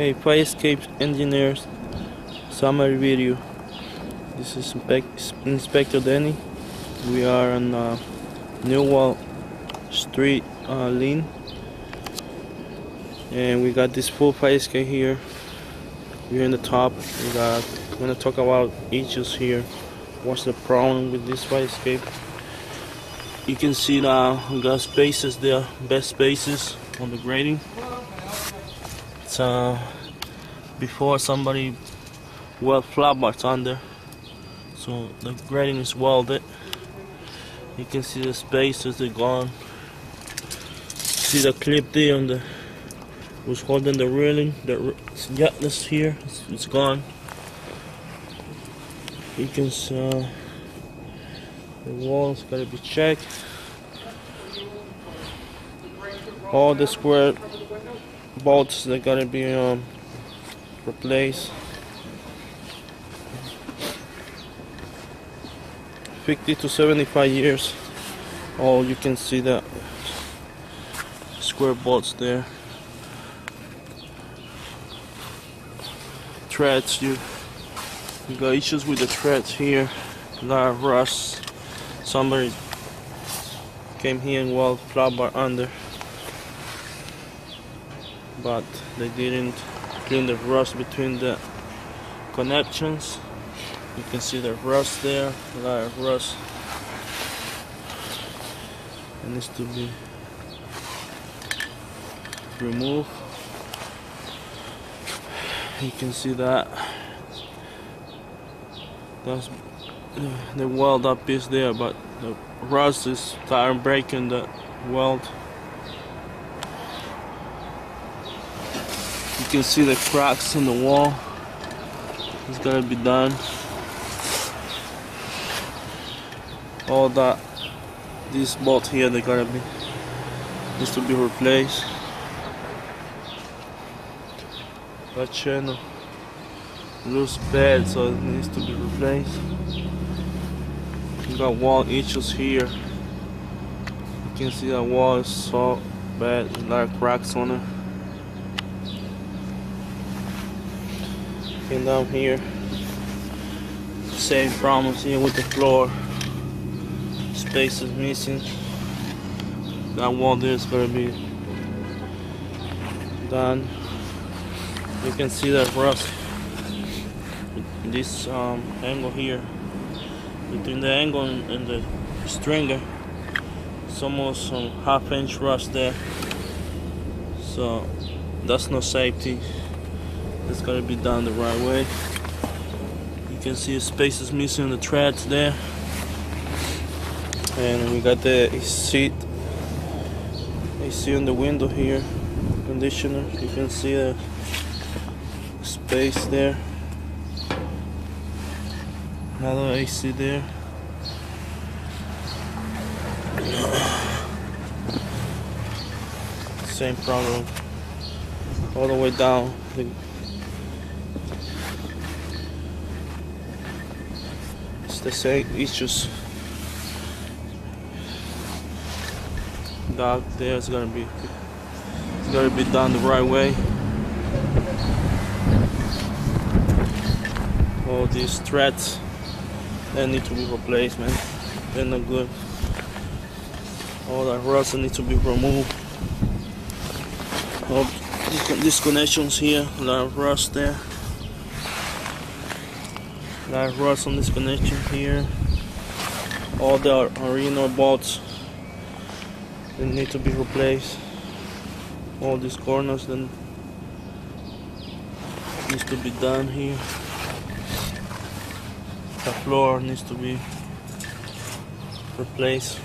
Okay, fire escape engineers summary video. This is Inspector Danny. We are on Newell Street, Lynn, and we got this full fire escape here. We're in the top. We're gonna talk about issues here. What's the problem with this fire escape? You can see now we got spaces there, best spaces on the grating. It's before somebody weld flat bars under, so the grating is welded. You can see the spaces they're gone. See the clip there on the was holding the railing. This here, it's gone. You can see the walls gotta be checked. All the square bolts they gotta be replaced. 50 to 75 years. Oh, you can see that square bolts there. Threads, you got issues with the threads here. A lot of rust. Somebody came here and welded flat bar under, but they didn't clean the rust between the connections. You can see the rust there, a lot of rust. It needs to be removed. You can see that. That's the weld up piece there, but the rust is starting breaking the weld. You can see the cracks in the wall. It's gotta be done. All that, this bolt here, they gotta be needs to be replaced. That channel loose bed, so it needs to be replaced. You got wall issues here. You can see that wall is so bad, a lot of cracks on it. And down here, same problems here with the floor. Space is missing. That wall there is going to be done. You can see that rust. This angle here, between the angle and the stringer, it's almost some half-inch rust there. So that's no safety. It's got to be done the right way. You can see the space is missing the threads there. And we got the AC on the window here, conditioner. You can see the space there. Another AC there. Same problem all the way down. It's the same issues. Dog there is gotta be done the right way. All these threads, they need to be replaced, man. They're not good. All that rust needs to be removed. All these connections here, a lot of rust there. A lot of rust on this connection here. All the original bolts, they need to be replaced. All these corners then needs to be done here. The floor needs to be replaced.